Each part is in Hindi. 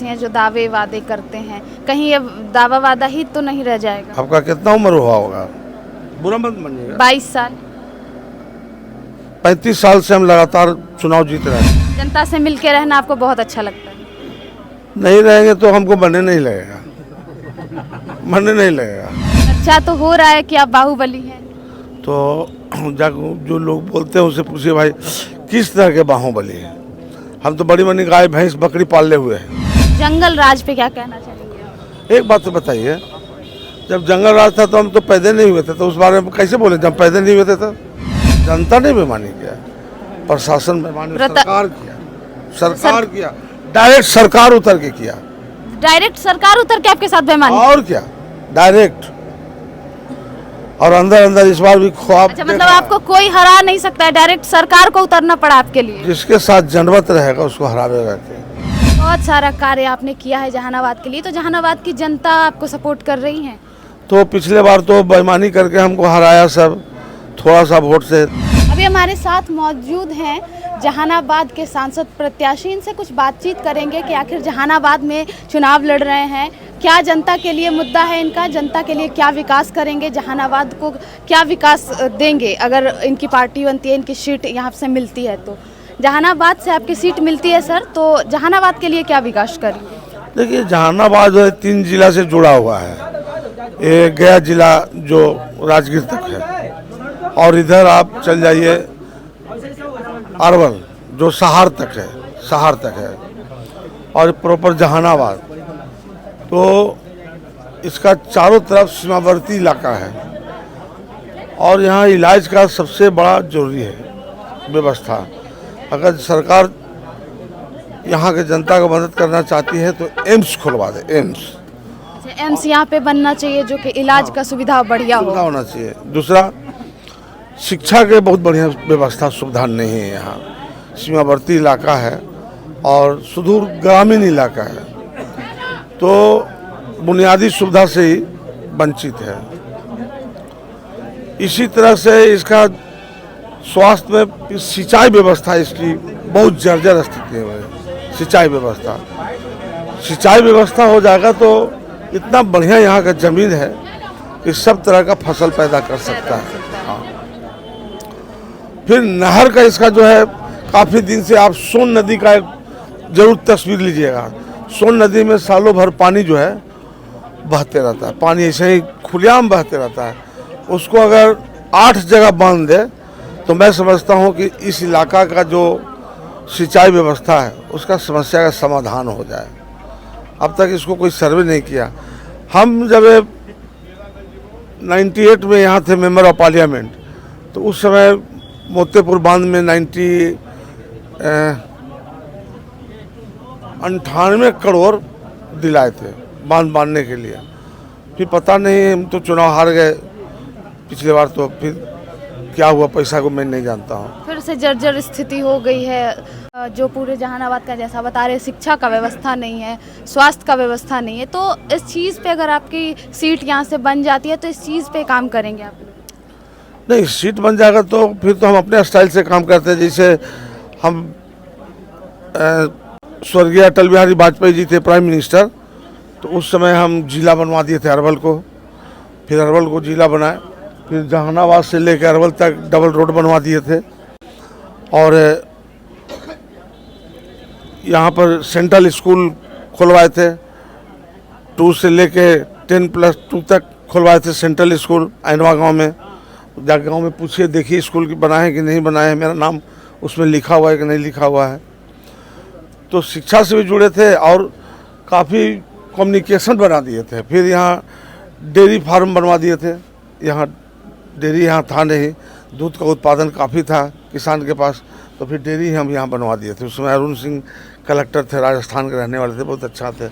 हैं जो दावे वादे करते हैं, कहीं ये दावा वादा ही तो नहीं रह जाएगा? आपका कितना उम्र हुआ होगा? बुरा मत मानिएगा। 22 साल। 35 साल से हम लगातार चुनाव जीत रहे हैं। जनता से मिलके रहना आपको बहुत अच्छा लगता है? नहीं रहेंगे तो हमको बनने नहीं लगेगा, बनने नहीं लगेगा। अच्छा तो हो रहा है कि आप बाहुबली हैं? तो जो लोग बोलते हैं उनसे पूछिए भाई किस तरह के बाहुबली हैं। हम तो बड़ी बड़ी गाय भैंस बकरी पाले हुए हैं। जंगल राज पे क्या कहना चाहेंगे? एक बात तो बताइए, जब जंगल राज था तो हम तो पैदा नहीं हुए थे, तो उस बारे में कैसे बोले? जब पैदा नहीं हुए थे तो जनता ने बेईमानी किया, प्रशासन बेईमानी, सरकार किया, सरकार किया, डायरेक्ट सरकार उतर के किया। डायरेक्ट सरकार उतर के आपके साथ बेईमानी? और क्या, डायरेक्ट। और अंदर अंदर इस बार भी ख्वाब। अच्छा मतलब आपको कोई हरा नहीं सकता है, डायरेक्ट सरकार को उतरना पड़ा आपके लिए? जिसके साथ जनवत रहेगा उसको हरावेगा के। बहुत सारा कार्य आपने किया है जहानाबाद के लिए, तो जहानाबाद की जनता आपको सपोर्ट कर रही है? तो पिछले बार तो बेईमानी करके हमको हराया सब, थोड़ा सा वोट से। अभी हमारे साथ मौजूद हैं जहानाबाद के सांसद प्रत्याशी, इनसे कुछ बातचीत करेंगे कि आखिर जहानाबाद में चुनाव लड़ रहे हैं, क्या जनता के लिए मुद्दा है इनका, जनता के लिए क्या विकास करेंगे, जहानाबाद को क्या विकास देंगे अगर इनकी पार्टी बनती है, इनकी सीट यहाँ से मिलती है। तो जहानाबाद से आपकी सीट मिलती है सर, तो जहानाबाद के लिए क्या विकास करेंगे? देखिए जहानाबाद जो है 3 जिला से जुड़ा हुआ है। ये गया जिला जो राजगीर तक है, और इधर आप चल जाइए अरवल जो सहार तक है, सहार तक है, और प्रॉपर जहानाबाद। तो इसका चारों तरफ सीमावर्ती इलाका है, और यहाँ इलाज का सबसे बड़ा जरूरी है व्यवस्था। अगर सरकार यहाँ के जनता को मदद करना चाहती है तो एम्स खुलवा दे, एम्स यहाँ पे बनना चाहिए जो कि इलाज का सुविधा बढ़िया हो, होना चाहिए। दूसरा, शिक्षा के बहुत बढ़िया व्यवस्था सुविधा नहीं है यहाँ, सीमावर्ती इलाका है और सुदूर ग्रामीण इलाका है, तो बुनियादी सुविधा से ही वंचित है। इसी तरह से इसका स्वास्थ्य में सिंचाई व्यवस्था इसकी बहुत जर्जर स्थिति है। सिंचाई व्यवस्था हो जाएगा तो इतना बढ़िया यहाँ का जमीन है कि सब तरह का फसल पैदा कर सकता है। हाँ। फिर नहर का इसका जो है, काफ़ी दिन से आप सोन नदी का जरूर तस्वीर लीजिएगा। सोन नदी में सालों भर पानी जो है बहते रहता है, पानी ऐसे ही खुलेआम बहते रहता है। उसको अगर 8 जगह बांध दे तो मैं समझता हूँ कि इस इलाका का जो सिंचाई व्यवस्था है उसका समस्या का समाधान हो जाए। अब तक इसको कोई सर्वे नहीं किया। हम जब 98 में यहाँ थे मेंबर ऑफ पार्लियामेंट, तो उस समय मोतीपुर बांध में 98 करोड़ दिलाए थे बांध बांधने के लिए। फिर पता नहीं, हम तो चुनाव हार गए पिछले बार, तो फिर क्या हुआ पैसा को मैं नहीं जानता हूँ। फिर से जर्जर स्थिति हो गई है जो पूरे जहानाबाद का, जैसा बता रहे, शिक्षा का व्यवस्था नहीं है, स्वास्थ्य का व्यवस्था नहीं है। तो इस चीज़ पे अगर आपकी सीट यहाँ से बन जाती है तो इस चीज़ पे काम करेंगे आप? नहीं, सीट बन जाएगा तो फिर तो हम अपने स्टाइल से काम करते हैं। जैसे हम स्वर्गीय अटल बिहारी वाजपेयी जी थे प्राइम मिनिस्टर, तो उस समय हम जिला बनवा दिए थे अरवल को, फिर अरवल को जिला बनाए, फिर जहानाबाद से लेकर अरवल तक डबल रोड बनवा दिए थे, और यहाँ पर सेंट्रल स्कूल खुलवाए थे। 2 से लेके 10+2 तक खुलवाए थे सेंट्रल स्कूल ऐनवा गांव में। जाकर गांव में पूछिए, देखिए स्कूल की बनाए कि नहीं बनाए हैं, मेरा नाम उसमें लिखा हुआ है कि नहीं लिखा हुआ है। तो शिक्षा से भी जुड़े थे और काफ़ी कम्युनिकेशन बना दिए थे। फिर यहाँ डेयरी फार्म बनवा दिए थे। यहाँ डेयरी यहाँ था नहीं, दूध का उत्पादन काफ़ी था किसान के पास, तो फिर डेयरी हम यहाँ बनवा दिए थे। उसमें अरुण सिंह कलेक्टर थे, राजस्थान के रहने वाले थे, बहुत अच्छा थे,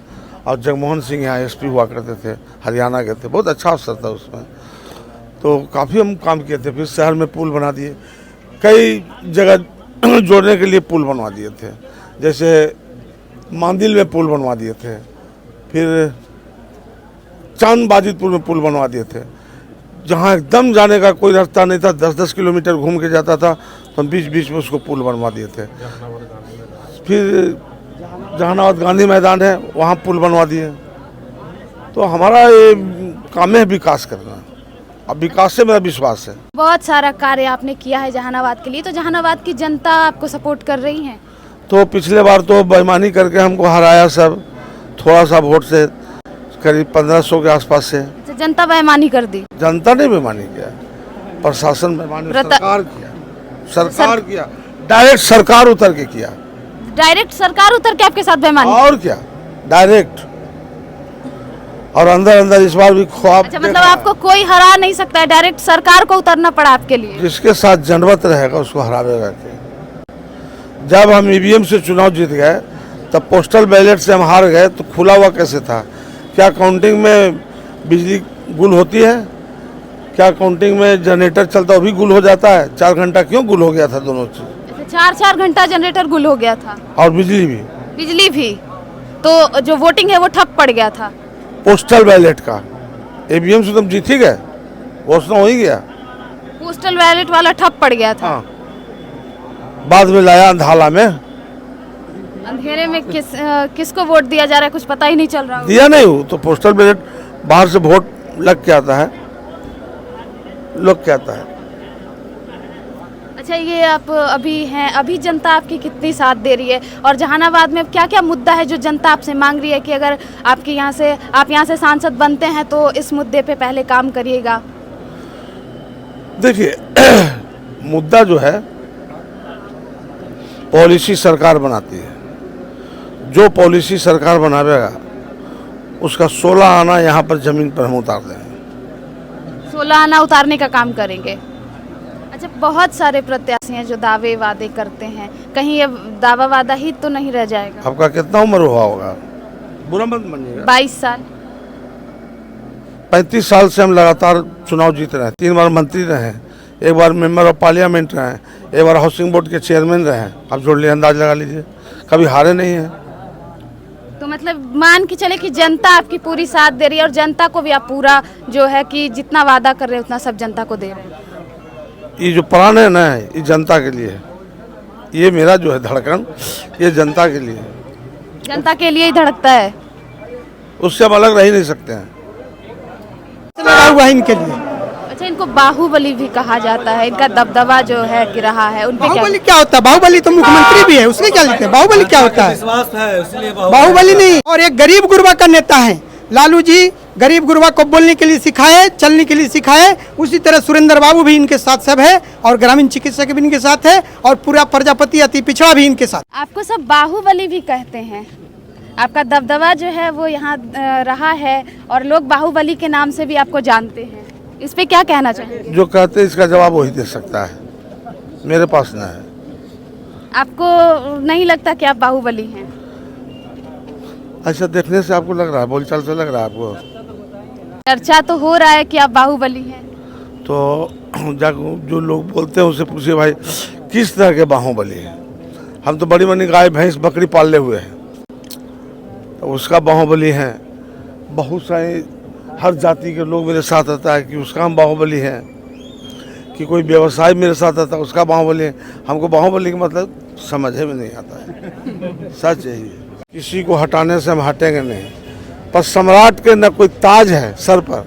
और जगमोहन सिंह यहाँ SP हुआ करते थे, हरियाणा के थे, बहुत अच्छा अवसर था उसमें। तो काफ़ी हम काम किए थे। फिर शहर में पुल बना दिए, कई जगह जोड़ने के लिए पुल बनवा दिए थे। जैसे मांदिल में पुल बनवा दिए थे, फिर चांद बाजितपुर में पुल बनवा दिए थे। जहाँ एकदम जाने का कोई रास्ता नहीं था, 10-10 किलोमीटर घूम के जाता था, तो हम बीच बीच में उसको पुल बनवा दिए थे। फिर जहानाबाद गांधी मैदान है, वहाँ पुल बनवा दिए। तो हमारा ये काम है विकास करना, अब विकास से मेरा विश्वास है। बहुत सारा कार्य आपने किया है जहानाबाद के लिए, तो जहानाबाद की जनता आपको सपोर्ट कर रही है? तो पिछले बार तो बेईमानी करके हमको हराया सब, थोड़ा सा वोट से, करीब 1500 के आसपास से। अच्छा, जनता बेईमानी कर दी? जनता ने बेईमानी किया, प्रशासन बेईमानी, सरकार किया, डायरेक्ट सरकार उतर के किया। डायरेक्ट सरकार उतर के आपके साथ बेईमानी? और क्या, डायरेक्ट। और अंदर अंदर इस बार भी ख्वाब। अच्छा, मतलब आपको कोई हरा नहीं सकता है, डायरेक्ट सरकार को उतरना पड़ा आपके लिए? जिसके साथ जनवत रहेगा उसको हरावेगा के। जब हम ईवीएम से चुनाव जीत गए तब पोस्टल बैलेट से हम हार गए, तो खुला हुआ कैसे था? क्या काउंटिंग में बिजली गुल होती है? क्या काउंटिंग में जनरेटर चलता वो भी गुल हो जाता है? 4 घंटा क्यों गुल हो गया था दोनों चीज? अच्छा, 4 घंटा जनरेटर गुल हो गया था? और बिजली भी? बिजली भी। तो जो वोटिंग है वो ठप पड़ गया था? पोस्टल बैलेट का, ईवीएम से तुम जीत ही गए, घोषणा हो ही गया। पोस्टल बैलेट वाला ठप पड़ गया था? हाँ, बाद में लाया अंधाला में। अंधेरे में किसको वोट दिया जा रहा है कुछ पता ही नहीं चल रहा? दिया नहीं हो तो पोस्टल बैलेट बाहर से वोट लग के आता है, लोग क्या आता है। अच्छा, ये आप अभी हैं, अभी जनता आपकी कितनी साथ दे रही है, और जहानाबाद में क्या क्या मुद्दा है जो जनता आपसे मांग रही है कि अगर आप यहाँ से सांसद बनते हैं तो इस मुद्दे पे पहले काम करिएगा? देखिए, मुद्दा जो है पॉलिसी सरकार बनाती है, जो पॉलिसी सरकार बनावेगा उसका 16 आना यहाँ पर जमीन पर हम उतार देंगे। 16 आना उतारने का काम करेंगे? अच्छा, बहुत सारे प्रत्याशी हैं जो दावे वादे करते हैं, कहीं ये दावा वादा ही तो नहीं रह जाएगा? आपका कितना उम्र हुआ होगा? बुरा मत मानिएगा। 22 साल। 35 साल से हम लगातार चुनाव जीत रहे हैं, 3 बार मंत्री रहे हैं, 1 बार मेंबर ऑफ पार्लियामेंट रहे हैं, 1 बार हाउसिंग बोर्ड के चेयरमैन रहे हैं। आप जोड़ लिए, अंदाज लगा लीजिए, कभी हारे नहीं हैं। तो मतलब मान के चले कि जनता आपकी पूरी साथ दे रही है, और जनता को भी आप पूरा जो है कि जितना वादा कर रहे हैं उतना सब जनता को दे रहे हैं? ये जो प्राण है ना, ये जनता के लिए है। ये मेरा जो है धड़कन, ये जनता के लिए है। जनता के लिए ही धड़कता है? उससे हम अलग रह ही नहीं सकते हैं। लगा हुआ है इनके लिए। अच्छा, इनको बाहुबली भी कहा जाता है, इनका दबदबा जो है कि रहा है, उन पे बाहुबली क्या होता है? बाहुबली तो मुख्यमंत्री भी है, उसमें क्या लिखते हैं? बाहुबली क्या होता है? विश्वास है इसलिए बाहुबली नहीं। और एक गरीब गुरबा का नेता है लालू जी, गरीब गुरबा को बोलने के लिए सिखाए, चलने के लिए सिखाए। उसी तरह सुरेंद्र बाबू भी इनके साथ सब है, और ग्रामीण चिकित्सक भी इनके साथ है, और पूरा प्रजापति अति पिछड़ा भी इनके साथ। आपको सब बाहुबली भी कहते हैं, आपका दबदबा जो है वो यहाँ रहा है, और लोग बाहुबली के नाम से भी आपको जानते हैं, इस पे क्या कहना चाहेंगे? जो कहते हैं इसका जवाब वही दे सकता है, मेरे पास ना है। आपको नहीं लगता कि आप बाहुबली हैं? ऐसा देखने से आपको लग रहा है, बोलचाल से लग रहा है आपको? चर्चा तो हो रहा है कि आप बाहुबली हैं। तो जो लोग बोलते हैं उससे पूछिए भाई किस तरह के बाहुबली हैं। हम तो बड़ी बड़ी गाय भैंस बकरी पाले हुए हैं, तो उसका बाहुबली है। बहुत सारे हर जाति के लोग मेरे साथ रहता है कि उसका हम बाहुबली हैं, कि कोई व्यवसाय मेरे साथ रहता है उसका बाहुबली है। हमको बाहुबली का मतलब समझ में नहीं आता है, सच है। किसी को हटाने से हम हटेंगे नहीं, पर सम्राट के न कोई ताज है सर पर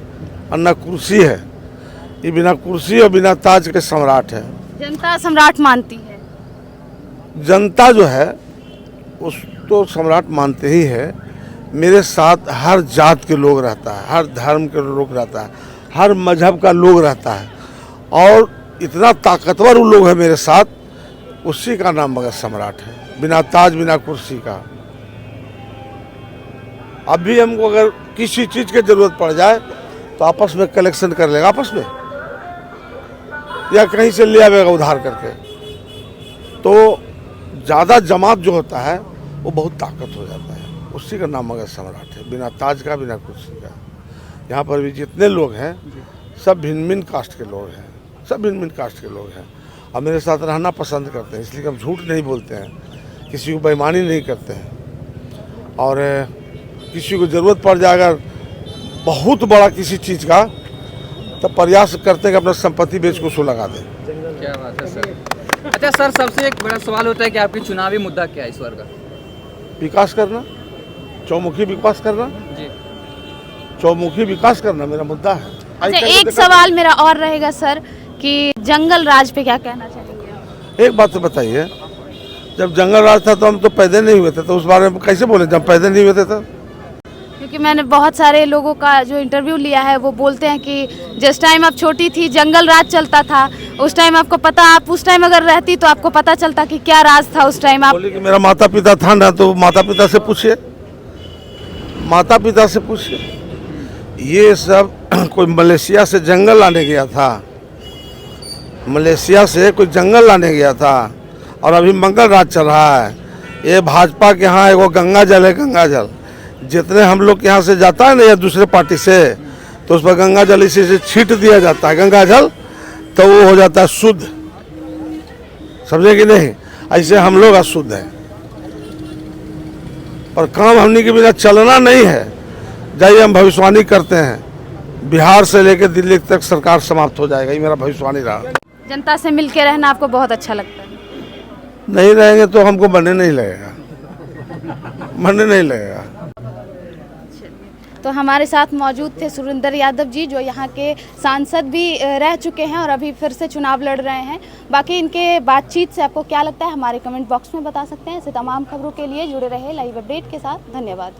और न कुर्सी है। ये बिना कुर्सी और बिना ताज के सम्राट है। जनता सम्राट मानती है? जनता जो है उस तो सम्राट मानते ही है। मेरे साथ हर जात के लोग रहता है, हर धर्म के लोग रहता है, हर मजहब का लोग रहता है, और इतना ताकतवर वो लोग हैं मेरे साथ, उसी का नाम मगर सम्राट है, बिना ताज बिना कुर्सी का। अभी हमको अगर किसी चीज़ की जरूरत पड़ जाए तो आपस में कलेक्शन कर लेगा, आपस में, या कहीं से ले आवेगा उधार करके। तो ज़्यादा जमात जो होता है वो बहुत ताकत हो जाता है, उसी का नाम मगर सम्राट है, बिना ताज का बिना कुर्सी का। यहाँ पर भी जितने लोग हैं सब भिन्न भिन्न कास्ट के लोग हैं, सब भिन्न भिन्न कास्ट के लोग हैं, और मेरे साथ रहना पसंद करते हैं। इसलिए हम झूठ नहीं बोलते हैं, किसी को बेईमानी नहीं करते हैं, और किसी को ज़रूरत पड़ जाए अगर बहुत बड़ा किसी चीज़ का, तो प्रयास करते हैं कि अपना संपत्ति बेच को उसको लगा दें। क्या बात है सर। अच्छा सर, सबसे एक बड़ा सवाल होता है कि आपकी चुनावी मुद्दा क्या है इस बार का? विकास करना, चौमुखी विकास करना, चौमुखी विकास करना मेरा मुद्दा है। अच्छा, एक सवाल मेरा और रहेगा सर कि जंगल राज पे क्या कहना चाहेंगे? एक बात तो बताइए, जब जंगल राज था तो हम तो पैदा नहीं हुए थे, तो उस बारे में कैसे बोले जब पैदा नहीं हुए थे तो? क्योंकि मैंने बहुत सारे लोगों का जो इंटरव्यू लिया है वो बोलते हैं कि जिस टाइम आप छोटी थी जंगल राज चलता था, उस टाइम आपको पता, आप उस टाइम अगर रहती तो आपको पता चलता कि क्या राज था उस टाइम। आप बोले कि मेरा माता पिता था ना, तो माता पिता से पूछिए, माता पिता से पूछिए। ये सब कोई मलेशिया से जंगल लाने गया था, मलेशिया से कोई जंगल लाने गया था और अभी मंगल राज चल रहा है। ये भाजपा के यहाँ एगो गंगा जल है, गंगा जल जितने हम लोग के यहाँ से जाता है ना या दूसरे पार्टी से, तो उस पर गंगा जल इसी से छीट दिया जाता है गंगा जल, तो वो हो जाता है शुद्ध। समझे कि नहीं? ऐसे हम लोग अशुद्ध हैं, और काम हमने के बिना चलना नहीं है। जाइए, हम भविष्यवाणी करते हैं, बिहार से लेकर दिल्ली तक सरकार समाप्त हो जाएगा, ये मेरा भविष्यवाणी रहा। जनता से मिलके रहना आपको बहुत अच्छा लगता है? नहीं रहेंगे तो हमको बनने नहीं लगेगा, बनने नहीं लगेगा। तो हमारे साथ मौजूद थे सुरेंद्र यादव जी, जो यहाँ के सांसद भी रह चुके हैं और अभी फिर से चुनाव लड़ रहे हैं। बाकी इनके बातचीत से आपको क्या लगता है हमारे कमेंट बॉक्स में बता सकते हैं। ऐसे तमाम खबरों के लिए जुड़े रहे लाइव अपडेट के साथ। धन्यवाद।